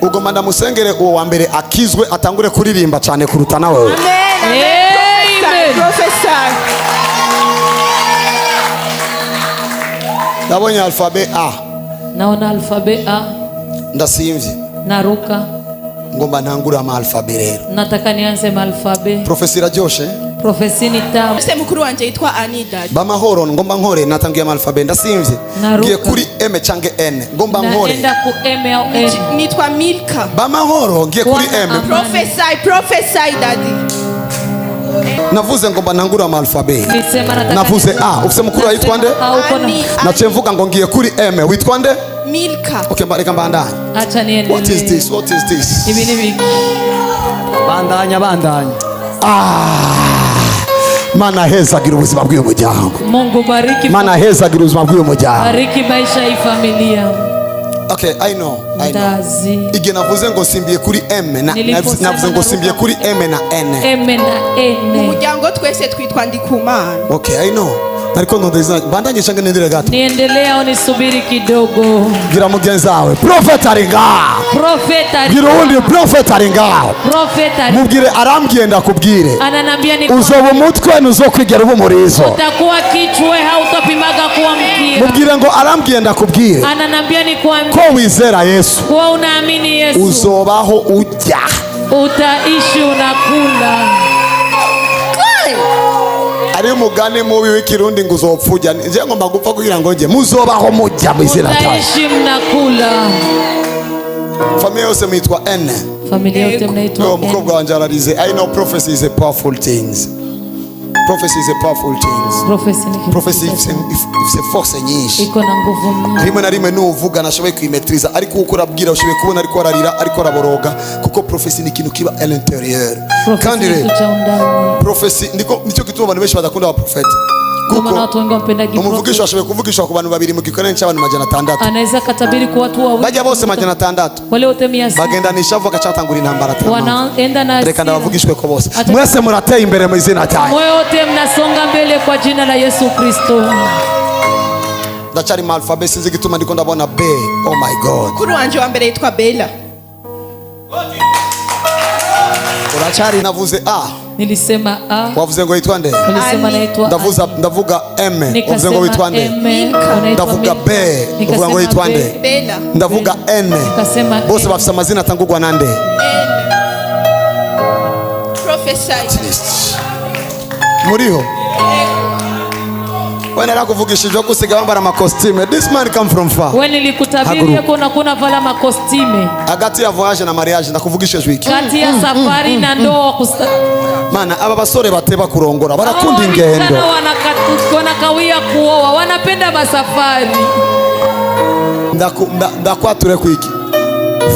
Ugoma ndamusengere uwo wa mbere akizwe atangure kuririmba cyane kuruta nawe. Amen. Prophesy. Nabonye alfabe A. Naona alfabe A. Ndasimvye. Naruka. ngomba ntangure alfabe rero. Nataka nianze alfabe. Profesi iraryoshe. Profesi ni tamu. Ese mukuru wanje yitwa Anida. Bamahoro ngomba nkore natangiye alfabe ndasimvye. Ngiye kuri M canke N ngomba nkore. Naenda ku M au N. Nitwa Milka. Bamahoro ngiye kuri M. Prophesy daddy. Navuze ngomba ntangure alfabe. Nilisema navuze A. Ufise mukuru yitwa nde? Naciye mvuga ngo ngiye kuri M. Witwa nde? Milka. Okay, mbareka mbandanye. Acha niende. What is this? What is this? Ibi ni biki? Bandanya. Mana hezagira ubuzima bw'uyu muryango. Mungu bariki. Mana hezagira ubuzima bw'uyu muryango. Bariki maisha ya familia. Okay, I know. Ige navuze ngo simbiye kuri M navuze ngo simbiye kuri M na N. M na N. Umuryango twese twitwa Ndikumana. Okay, I know. Ariko ndondeza bandanye change nendele gato. Niendelea au nisubiri kidogo? Gira mugenzi wawe. Prophet aringa. Gira undi prophet aringa. Mubwire arambwiye ndakubwire. Ananambia ni uzoba umutwe nuzokwigera ubumurizo. Utakuwa kichwa hautapimaga kuwa mkia. Mubwire ngo arambwiye ndakubwire. Ananambia ni kuambia. Ko wizera Yesu. Kwa unaamini Yesu. Uzobaho ujya. Utaishi unakula. Ari umugani mubi w'ikirundi ngo uzopfuja nje ngomba gupfa kugira ngo nje muzobaho mujya mwizina tayo. Utaishi mnakula. Familia yose mwitwa N. Familia yote mnaitwa N. Mukobwa wanje ararize. I know prophecy is a powerful things. Prophecy is a powerful things. Prophecy is a force nyinshi. Iko na nguvu nyingi. Rimwe na rimwe nuvuga nashoboye kwimetriza ariko uko urabwira ushoboye kubona ariko ararira ariko araboroga kuko prophecy ni ikintu kiba à l'intérieur. Kandi rero prophecy nicyo gituma abantu benshi badakunda aba prophet. Kuko watu wengi wanapenda gifu. Umuvugisho ashoboye kuvugisha ku bantu babiri mu gikorane cy'abantu 600. Anaweza katabiri kwa watu wawili. Bajya bose 600. Wale wote 100. Bagenda nishavu akacatangura intambara tano. Wanaenda na reka ndabavugishwe ko bose. Mwese murateye imbere mu izina ryayo. Wote mnasonga mbele kwa jina la Yesu Kristo. Ndacari mu alphabet sinzi gituma ndiko ndabona B. Oh my God. Kuru wanje wa mbere yitwa Bella. Uracari navuze A. Nilisema A. Wavuze ngo yitwa nde? Nilisema naitwa ndavuga M. Wavuze ngo yitwa nde? Ndavuga B. Wavuze ngo yitwa nde? Bella. Ndavuga N. Bose bafite amazina atangurwa na nde? Prophesy. Muriho? When I kuvugishijwe kusiga bambara makostime. This man come from far. When nilikutabiria kuna vala makostime. Agati ya voyage na mariage ndakuvugishije wiki. Kati ya safari na ndoa Mana aba basore bateba kurongora barakunda ingendo. Wanakawia kuoa, wanapenda masafari. Ndakwature kwiki.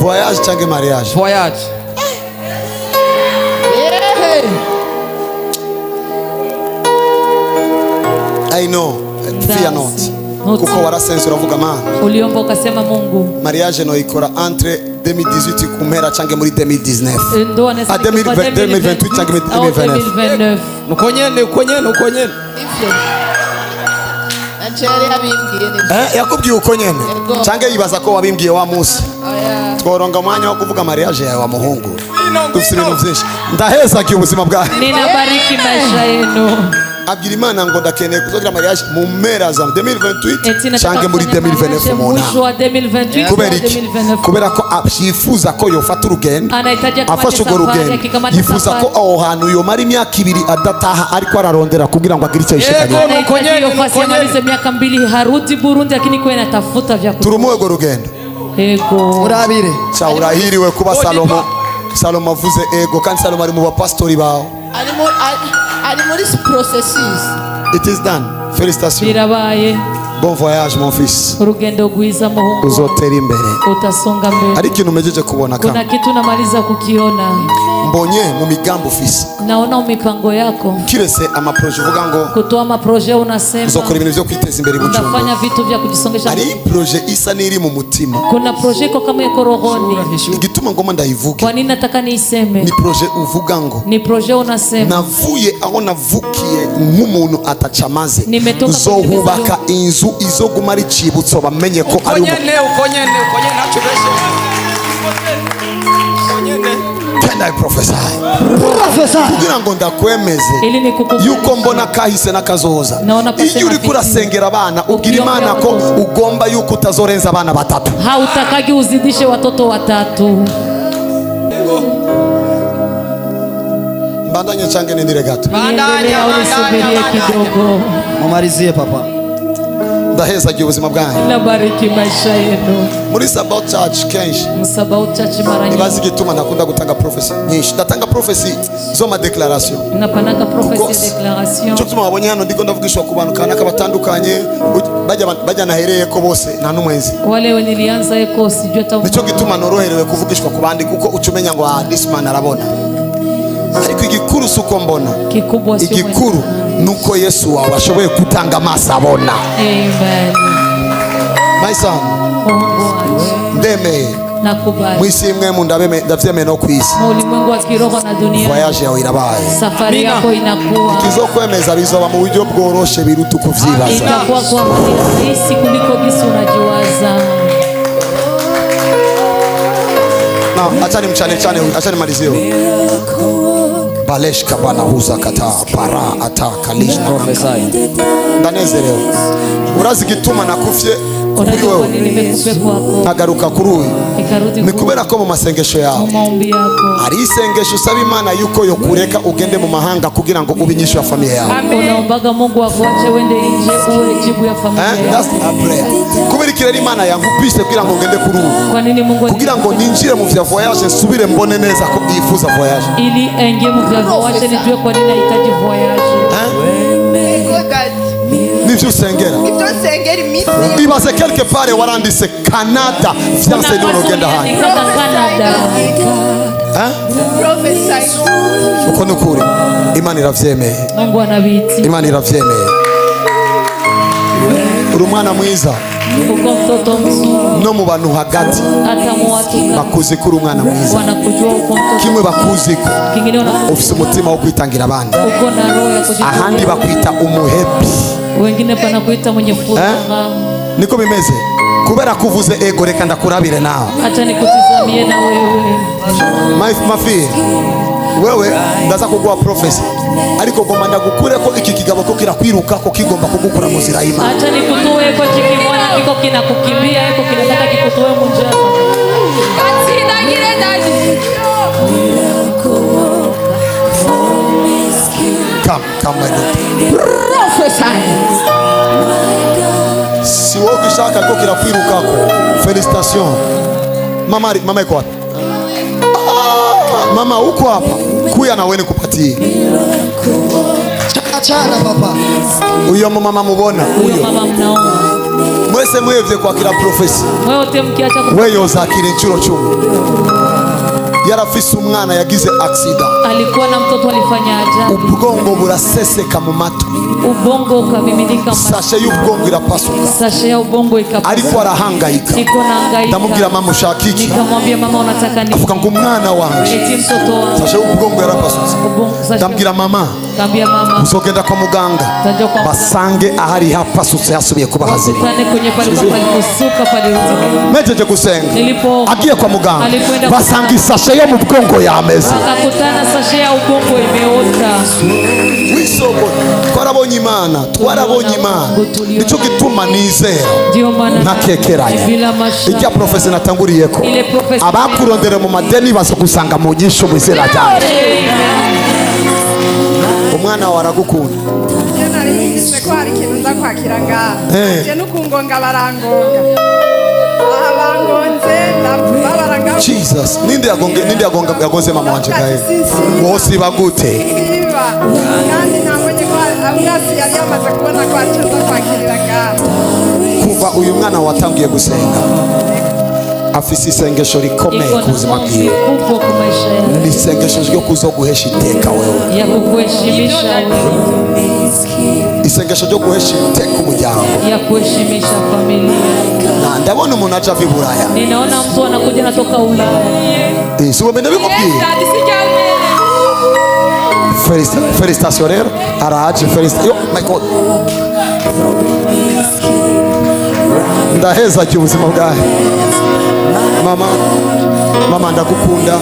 Voyage change mariage. Voyage. I know. Fear not. Kuko warasense uravuga mana. Uliomba ukasema Mungu. Mariage no ikora entre 2018 kumera change muri 2019. Ndoa nesa 2028 change muri 2029. Uko nyene. Yakubwiye uko nyene. Change yibaza ko wabimbwiye wa Musa. Tworonga mwanya wo kuvuga mariage yawe wa muhungu. Dufite ibintu byinshi. Ndaheza ki ubuzima bwawe. Ninabariki maisha yenu. Abwira Imana ngo ndakeneye kuzogira mariage mu mpera za 2028 change muri 2029 mwisho wa 2028 kubera ko yifuza ko yofata urugendo afashe urwo rugendo yifuza ko aho hantu yomara imyaka 2 adataha ariko ararondera kugira ngo agire icyo yishikanye. Amalize miaka 2 harudi Burundi lakini kwa anatafuta vya turumuwe urwo rugendo. Ego urabire cha urahiriwe kuba Salomo avuze ego kandi Salomo ari mu bapastori bawe. ari muri processes. It is done. Félicitations. Birabaye. Bon voyage mon fils. Urugendo gwiza muhungu. Uzotera imbere. Utasonga mbele. Ari kintu umejeje kubona kama. Kuna kitu namaliza kukiona. Mbonye mu migambo fils. Naona mipango yako. Kirese ama projet uvuga ngo. Kutoa ma projet unasema. Uzokora ibintu byo kwiteza imbere bucungu. Unafanya vitu vya kujisongesha. Ari projet isa niri mu mutima. Kuna projet iko kama iko rohoni. Igituma ngoma ndayivuga. Kwa nini nataka niiseme? Ni projet uvuga ngo. Ni projet unasema. Navuye aho navukiye nk'umuntu atacamaze. Uzohubaka inzu izoguma ari cibutso bamenye ko ari uko nyene nacubeshe. Can I prophesy? Kugira ngo ndakwemeze yuko mbona kahise nakazoza. Iyo uri kurasengera abana ubwira Imana ko ugomba yuko utazorenza abana 3. Hautakagi uzidishe watoto 3. Mbandanye change nindire gato. Niendelea unisubirie kidogo. mumalizie papa. Ndaheza ubuzima bwanyu. Nabariki maisha yenu. Muri Sabaoth Church kenshi Sabaoth Church mara nyingi. Ibazi gituma nakunda gutanga prophecy nyinshi. Ndatanga prophecy zo ma declaration. Napananga prophecy declaration. Cyo tuma wabonye hano ndiko ndavugishwa ku bantu kanaka batandukanye bajya nahereye ko bose nta numwezi. Wale wenye nilianza eko sijui hata. Nico gituma noroherewe kuvugishwa ku bandi kuko ucumenya ngo this man arabona. Ariko igikuru suko mbona. Kikubwa sio. Igikuru nuko Yesu wawe ashoboye kutanga amaso abona. Amen. My son. Ndeme. Nakubali. Mwisi imwe mu ndavyeme no kwisi. Ulimwengu wa kiroho na dunia. Voyage yawe irabaye. Safari yako inakuwa. Kizokwemeza bizoba mu buryo bworoshe biruta uko vyibaza. Itakuwa kwa rahisi kuliko gisi unajiwaza. Na achani malizio. Balesh kabana huza kata para ata kalishna Prophesy. ndanezerewe. Urazi gituma nakufye kuri wewe nagaruka kuri uyu ni kubera ko mu masengesho yawe hari isengesho usaba Imana yuko yo kureka ugende mu mahanga kugira ngo ubinyishe familia yawe. Unaombaga Mungu akuache uende nje uwe jibu ya familia yako. That's a prayer. Kubera kireri Imana yankubise kugira ngo ngende kuri uyu. Kwa nini Mungu kugira ngo ninjire mu vya voyage nsubire mbone neza ko yifuza voyage. Ili aingie mu vya voyage nijue kwa nini anahitaji voyage. Nivyo usengera. Ibaze quelque part warandise Canada fiancé none ugenda hano. Canada. Uko nukuri Imana iravyemeye. Mungu anabiti. Imana iravyemeye. Uri umwana mwiza. Uko mtoto mzuri. No mu bantu hagati. Hata mu watu bakuzi kuri umwana mwiza. Wanakujua uko mtoto. Kimwe bakuziko. Kingine ufise umutima wo kwitangira abandi. Uko na roho ya kujitolea. Ahandi bakwita umuhepi. Wengine panakuita mwenye furaha. Niko bimeze. Kubera kuvuze ego reka ndakurabire nawe. Acha nikutizamie na wewe. Mafi. Wewe ndaza kugwa prophecy. Ariko goma ndagukure ko iki kigabo ko kirakwiruka ko kigomba kugukura mu zira y'Imana. Acha nikutoe ko chikimwana kiko kinakukimbia ko kinataka kikutoe mu njia. Come my daughter. Prophesy. Si wewe ukishaka ko kirakwiruka ko. Félicitations. Mama iko wapi? Mama uko hapa. Kuya na wewe nikupatie. Chana papa. Uyo mama mubona uyo. Mama mnaona. Mwese mwevye kwa kila profesi. Wewe wote mkiacha wewe yozakira inchuro chumu. Yarafise umwana yagize accident. Alikuwa na mtoto alifanya ajabu. Ubwongo buraseseka mu matu. Ubongo ukamiminika matu. Sashe y'ubwongo irapasuka. Sashe ya ubongo ikapasuka. Alikuwa arahangayika. Niko nahangaika. Ndamubwira mama ushakiki. Nikamwambia mama unataka nini? Avuga ngo umwana wanje. Eti mtoto wangu. Sashe y'ubwongo yarapasutse. Ndambwira mama. Kambia mama. Uzogenda kwa muganga. Basange ahari hapasutse hasubiye kuba hazima. Tukane kwenye palikusuka palirudi. Mejeje gusenga. Agiye kwa muganga. Basange sashe yo mu bwongo yameze. Akakutana sashe ya ubongo imeota. Wisoko twarabonye Imana, twarabonye Imana. Nico gituma nizera. Ndio maana nakekeranye. Ijya profesi natanguriyeko. Abakurondera mu madeni bazogusanga mu nyisho mwizera cyane. Umwana waragukunda. Nari ko hari ikintu nza kwakira ngaha. Je nukungonga barangonga. Abangonze ndabaranga. Jesus, ninde yagonze mama wanje gahe. Wose bagute. Kandi nabonye ko amwasi yari yamaze kubona ko acuza kwakirira ngaha. Kuva uyu mwana watangiye gusenga. Afise isengesho rikomeye ku buzima bwiwe. Ni isengesho ryo kuzoguhesha iteka wewe. Ya kukuheshimisha wewe. Isengesho ryo guhesha iteka umuryango. Ya kuheshimisha familia. Na ndabona umuntu acha viburaya. Ninaona mtu anakuja natoka Ulaya. Sio mimi ndabikubwiye. Félicitations rero. Araje félicitations. Yo my God. Ndaheza cy'ubuzima bwawe. Mama ndagukunda.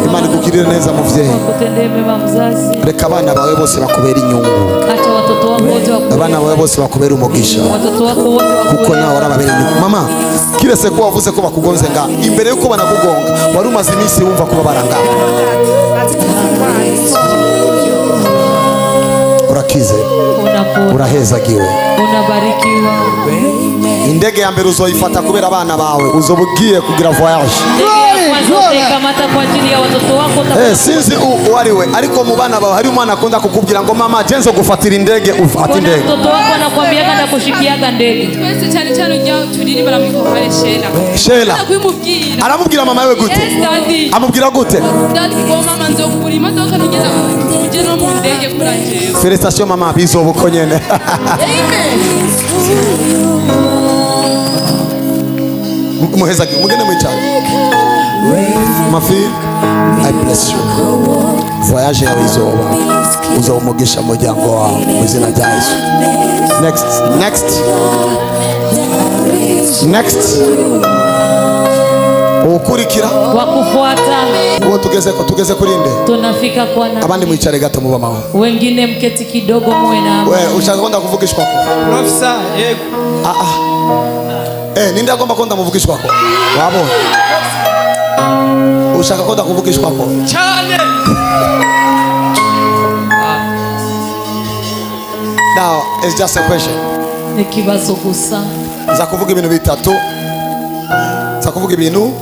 Imana igukirire neza muvyeyi. Kutendee mema mzazi. Reka abana bawe bose bakubera inyungu. Acha watoto wako wote wakubere. abana bawe bose bakubera umugisha Watoto wako wote kuko wakubere. nawe urababera inyuma. Mama kirese ko wavuze ko bakugonze nga imbere yuko banakugonga wari umaze iminsi wumva kuba baranga urakize Unapona. urahezagiwe. Unabarikiwa. Indege ya mbere uzoyifata kubera abana bawe uzobugiye kugira voyage. Kwanza utakamata kwa ajili ya watoto wako. Sinzi uwariwe ariko mu bana bawe hari umwana akunda kukubwira ngo mama jenzo gufatira indege ufata indege. Mtoto wako anakuambiaga ndakushikiaga ndege. twese cyane cyane ujya turirimba muri kohare Shela. Shela Kwimubwira. aramubwira mama we gute? Yes, daddy. Amubwira gute? Daddy ngo mama nzo kugura imodoka nigeza kujya no mu ndege kurangiye. Félicitations mama bizoba uko nyene. Muhezagi mugende mwicara. Ma fille, I bless you. Voyage yawe uzoba umugisha muryango wawe mu izina rya Yesu. Next. Ukurikira Wakufuata. uwo tugeze kuri nde? Tunafika kwa nani? Abandi mwicare gato muba mawe. Wengine mketi kidogo muwe na amani. We ushaka kwenda kuvugishwa ko? Profesa yego. Ninde agomba kwenda muvugishwa ko? Wabona? Ushaka kwenda kuvugishwa ko? Cyane. Now, it's just a question. Nikibazo gusa. Za kuvuga ibintu bitatu.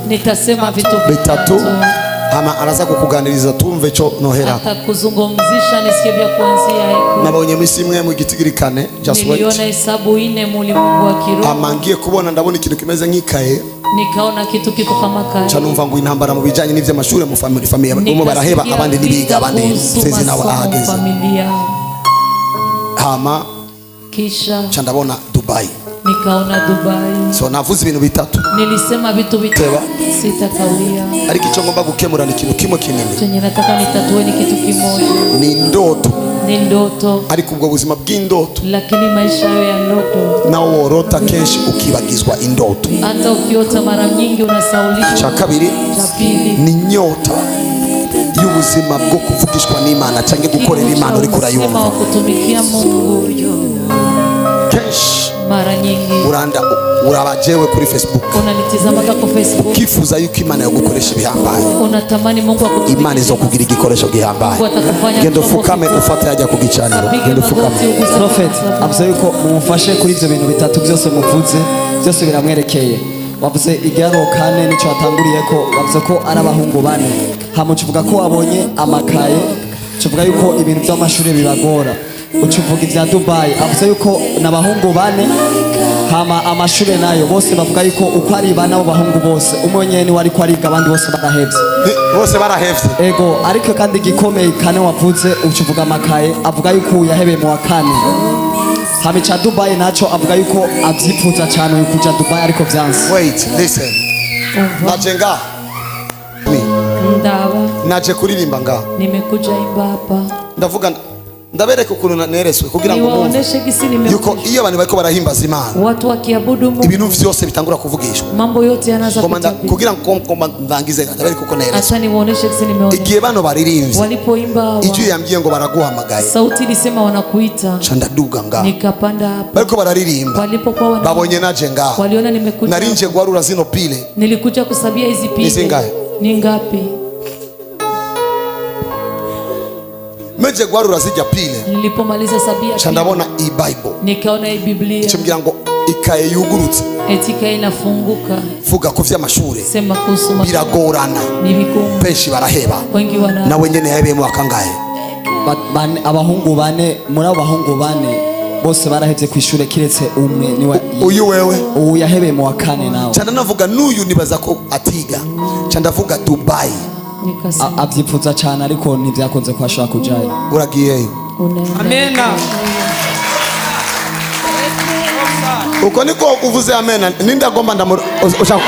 Nitasema vitu bitatu. Ama araza kukuganiriza tumve cyo nohera. Atakuzungumzisha nisikie vya kuanzia heko. Nabonye misi imwe mu gitigirikane just wait. Niliona hesabu 4 mu ulimwengu wa kiroho. Amangiye kubona ndabona ikintu kimeze nk'ikaye. Nikaona kitu kiko kama kaye. Chanumva ngo intambara mu bijanye n'ivy'amashuri mu family umwe baraheba abandi nibiga abandi sezi nawe ahageze. Hama kisha chandabona Dubai. Nikaona Dubai. So navuze ibintu bitatu. Nilisema vitu bitatu. Sitakawia. Ariko icyo ngomba gukemura ni ikintu kimwe kinini. Chenye nataka nitatue ni kitu kimoja. Ni ndoto. Ni ndoto. Ariko ubwo buzima bw'indoto. Lakini maisha yao ya ndoto. Na worota kenshi ukibagizwa indoto. Hata ukiota mara nyingi unasaulishwa. Cha kabiri. Cha pili. Ni nyota y'ubuzima bwo kuvugishwa n'Imana cyangwa gukorera Imana uri kurayumva. Kutumikia Mungu. Kenshi mara nyingi urabajewe kuri Facebook. Unanitizamaga kwa Facebook. Ukifuza yuko Imana yagukoresha ibihambaye. Unatamani Mungu akutumie. Imana izo kugira igikoresho gihambaye. Genda ufukame ufate yajya kugicanira. Genda ufukame. Prophet avuze yuko mumufashe kuri ibyo bintu bitatu byose muvuze byose biramwerekeye. Wavuze igiharo kane nicyo atanguriye ko wavuze ko ari abahungu bane. Hamucuvuga ko wabonye amakaye. Cuvuga yuko ibintu by'amashuri bibagora. Ucuvuga ibya Dubai avuze yuko n'abahungu bane. Hama amashuri nayo bose bavuga yuko uko ari bana abo bahungu bose umwe nyene wari ko ariga abandi bose barahevye. Bose barahevye. Ego ariko kandi gikomeye kane wavuze ucuvuga amakaye avuga yuko yahebeye mu wa kane. Hama cha Dubai naco avuga yuko avyipfuza cyane kuja Dubai ariko vyanse. Wait, listen. Najenga. Ndawa. Naje kuririmba nga. Nimekuja imba hapa. Ndavuga ndabereka ukuntu nereswe kugira ngo muoneshe gisi nimekuja. Yuko iyo abantu bariko barahimbaza Imana. Watu wakiabudu Mungu. Ibintu vyose bitangura kuvugishwa. Mambo yote yanaanza kutabiri. Kugira ngo ndangize ndabereka uko nereswe. Acha niwaoneshe gisi nimeona. Igihe bano baririmbye. Walipoimba. Ijwi yambwiye ngo baraguhamagaye. Sauti ilisema wanakuita. Chandaduga nga. Nikapanda hapa. Bariko bararirimba. Walipokuwa wana. Babonye naje nga. Waliona nimekuja. Narinje gwarura zino pile. Nilikuja kusabia hizi pile. Nizingaye. Ni ngapi? Meje gwarura zijya pile. Nilipomaliza sabia. Chandabona i-Bible. Nikaona hii Biblia. Chimbira ngo ikaye yugurutse. Etika inafunguka. Vuga ku vy'amashuri. Sema kuhusu biragorana. Ni vigumu. Penshi baraheba. Wengi wana. Na wenyene yahebeye mu wakangaye. Abahungu bane muri abo bahungu bane bose barahevye kwishure kiretse umwe niwe. Uyu wewe. Uyu yahebeye mu wa kane nawe. Cyane navuga n'uyu nibaza ko atiga. Cyane ndavuga Dubai. Avyipfuza cyane ariko ntivyakunze ko ashaka kujayo. Uragiyeyo. Amena. Uko niko uvuze amena. Ninda gomba ushaka.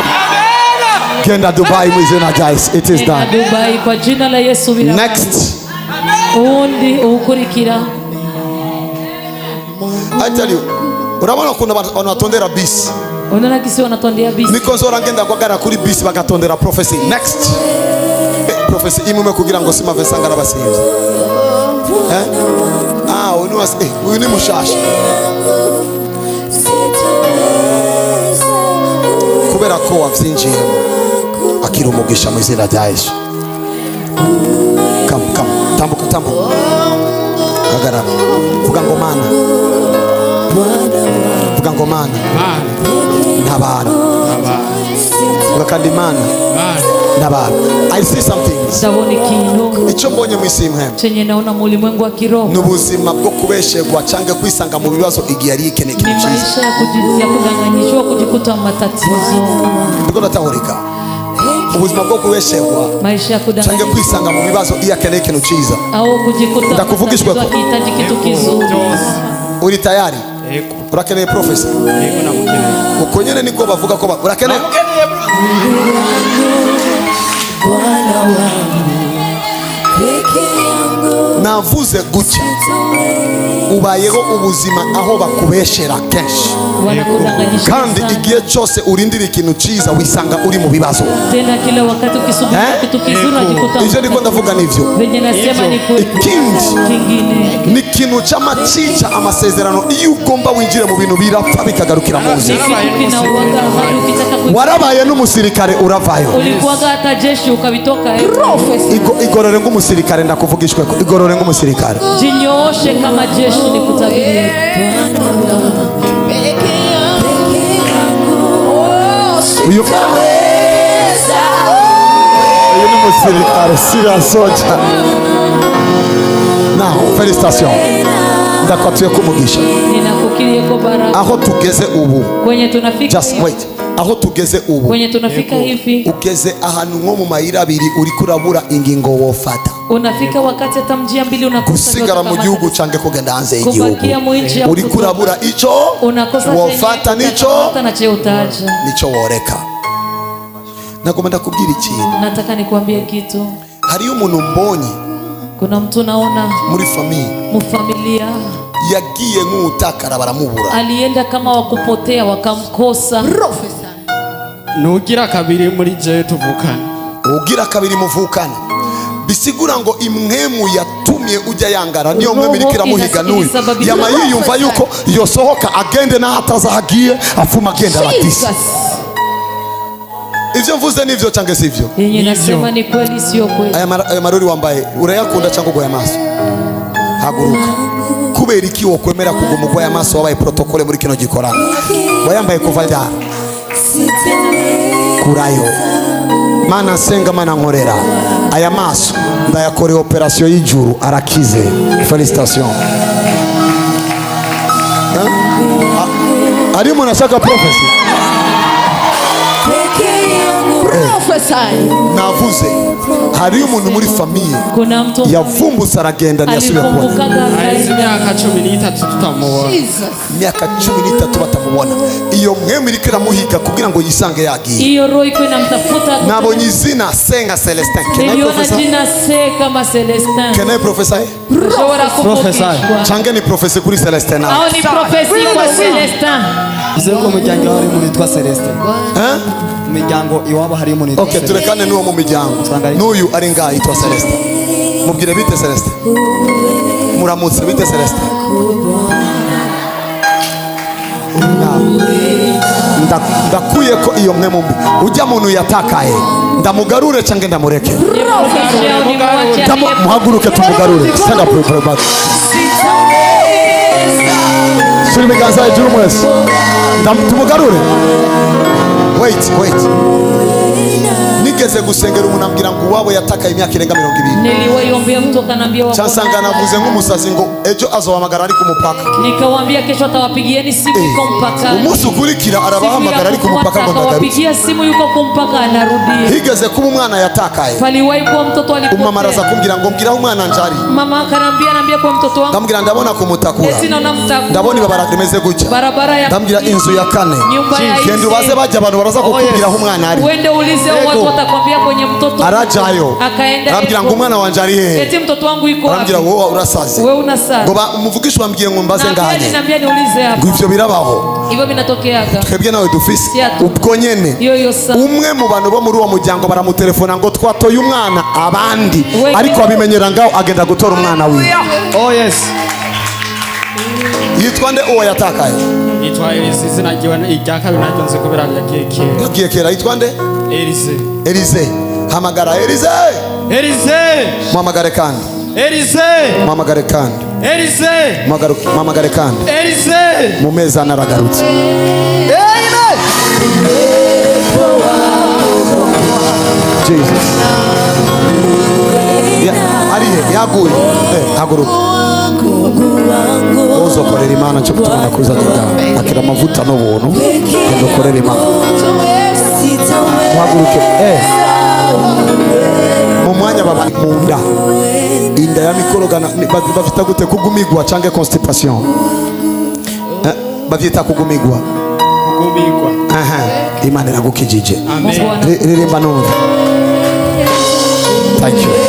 Genda Dubai mu izina rya Yesu. It is done. Dubai kwa jina la Yesu bila. Next. Undi ukurikira. I tell you. Urabona kuna wanatondera bisi. Unaona kisi wanatondea bisi. Niko nzora ngenda kwagara kuri bisi bagatondera prophecy. Next. Prophecy imume kugira ngo sima vesanga nabasinzi. Uyu ni rushasha kubera ko wavyinjiyemo akira umugisha mu izina rya Yesu. Come, tambuka, tambuka, hagarara, vuga ngo Mana, vuga ngo Mana, ntabara, vuga kandi Mana, ntabara. I see something. Ndabona ikintu Icyo mbonye mu isi y'imhemu chenye naona mu ulimwengu wa kiroho n'ubuzima bwo kubeshegwa cyangwa kwisanga mu bibazo igihe ari ikeneye ni ikintu cyiza. maisha ya kudanganyishwa, kujikuta matatizo. Ndiko natahurika ubuzima bwo kubeshegwa Maisha ya cyangwa kudanganyishwa kwisanga mu bibazo iyo akeneye ikintu cyiza. au kujikuta Ndakuvugishwa ko akihitaji kitu kizuri. uri tayari? Yego. Urakeneye prophecy? Yego namukeneye. Uko nyene niko bavuga ko urakeneye. Navuze gutya ubayeho ubuzima aho bakubeshera kenshi, Wanakudanganyisha kandi sana. igihe cyose urindira ikintu cyiza wisanga uri mu bibazo. Tena kila wakati ukisubiri kitu kizuri unajikuta. Ivyo ndiko ndavuga nivyo. Venye nasema ni kweli. Ikindi Kingine ni kintu cy'amacica amasezerano, iyo ugomba winjire mu bintu birapfa bikagarukira mu buzima. kinauaga hali ukitaka Warabaye n'umusirikare uravayo. ulikuwaga hata jeshi ukavitoka. Igorore nk'umusirikare, ndakuvugishwe ko igorore nk'umusirikare. Jinyooshe kama jeshi nikutabirie. Uyu ni umusirikare serious soldier. Now, felicitation. Ndakwatuye kumugisha. Ninakukirie kwa baraka. Aho tugeze ubu. Kwenye tunafika. Just wait. Aho tugeze ubu. Kwenye tunafika hivi. Ugeze ahantu nko mu mayira abiri uri kurabura ingingo wofata. Unafika wakati hata njia mbili unakosa. Gusigara mu gihugu cange kugenda hanze y'igihugu. Kubakia mu nchi ya Uri kurabura ico wofata nico woreka. Nagomba ndakubwira ikintu. Nataka nikuambie kitu. Hariyo umuntu mbonye. Kuna mtu naona muri familia. Mu familia. Yagiye nk'utakara baramubura. Alienda kama wakupotea wakamkosa. Nugira kabiri muri je tuvukana. Ugira kabiri muvukana. Bisigura ngo imwemu yatumye ujya yangara niyo mwemu irikira muhiga n'uyu. Yama yiyumva yuko yosohoka agende na hatazahagiye afuma agenda batisi. Ivyo mvuze nivyo cyangwa sivyo? Yenye nasema ni kweli sio kweli. Aya marori wambaye urayakunda cyangwa goya maso? Haguruka. Kubera iki wokwemera kuguma goya maso wabaye protokole muri kino gikorano? Wayambaye kuva ryari? Kurayo. Mana senga, mana nkorera. Aya maso ndayakore operation y'ijuru arakize. Felicitation. Ari umuntu ashaka prophecy? Navuze hari umuntu muri famiye kuna mtu yavumbutse aragenda ntiyasubiye kubona. Imyaka 13 tutamubona. Imyaka 13 batamubona. Iyo mwemu irikira muhiga kugira ngo yisange yagiye. Iyo roho iko inamtafuta. Nabonye izina Senga Celestin. Niliona jina Se kama Celestin. Can I prophesy? Change ni prophesy kuri Celestin. Au ni prophesy kwa Celestin. Uzeko mujyango hari umuntu witwa Celestin. Umuryango iwabo hari umuntu witwa Celestin. Okay, turekane n'uwo mu miryango. N'uyu ari ngaha yitwa Celestin. Mubwire bite Celestin. Muramutse bite Celestin. Ndakuye ko iyo mwe mumbi ujya muntu yatakaye ndamugarure cyangwa ndamureke. Muhaguruke tumugarure. Stand up for back. Suri miganza hejuru mwese. Tumugarure. Wait. Nigeze gusengera umuntu ambwira ngo uwabo yatakaye imyaka irenga 20. Niliwaiombea mtu akanambia wako. Chansanga navuze nk'umusazi ngo ejo azohamagara ari ku mupaka. Nikawaambia kesho atawapigieni simu yuko mpaka. Umunsi ukurikira arabahamagara ari ku mupaka ngo ndagarutse. Atawapigia simu yuko ku mpaka anarudia. Higeze kuba umwana yatakaye. Paliwahi kuwa mtoto alipotea. Umama araza kumbwira ngo mbwira umwana njari. Mama akanambia kwa mtoto wangu. Ndambwira ndabona kumutakura. Eti naona mtakura. Ndabona ibabara rimeze gutya. Barabara ya. Ndambwira inzu ya 4. Genda ubaze bajya abantu baraza kukubwira aho umwana ari. Wende ulize watu watakwambia kwenye mtoto. Arajayo. Akaenda. Ndambwira ngo umwana wanje ari he. Eti mtoto wangu yuko wapi? Ndambwira wowe urasaze. Wewe unasaza. Ngo umuvugisha wambwiye ngo mbaze nganye. Niambia niulize hapa. Ngo ivyo birabaho. Hivyo vinatokeaga. Twebwe nawe dufise. Ubwo nyene. Umwe mu bantu bo muri uwo muryango baramutelefona ngo twatoye umwana abandi. Ariko abimenyera ngaho agenda gutora umwana wiwe. Oh yes. yitwa nde uwo yatakaye? Yitwa Elise, izina ryiwe irya kabiri naryo nzi kubera yagiye kera. Yagiye kera, yitwa nde? Elise. Elise. Hamagara Elise. Elise. Muhamagare kandi. Elise. Muhamagare kandi. Elise. Muhamagare kandi. Elise. Mu mezi ane aragarutse. Jesus. Ariye yaguye. Haguruka. Uzokorera Imana cyo kutumana kuza kuda. Akira amavuta n'ubuntu. Uzokorera Imana. Haguruke. Mu mwanya babari mu nda. Inda ya mikorogana bafita gute kugumigwa canke constipation? Bavyita kugumigwa. Kugumigwa. Imana iragukijije. Amen. Ririmba numva. Thank you.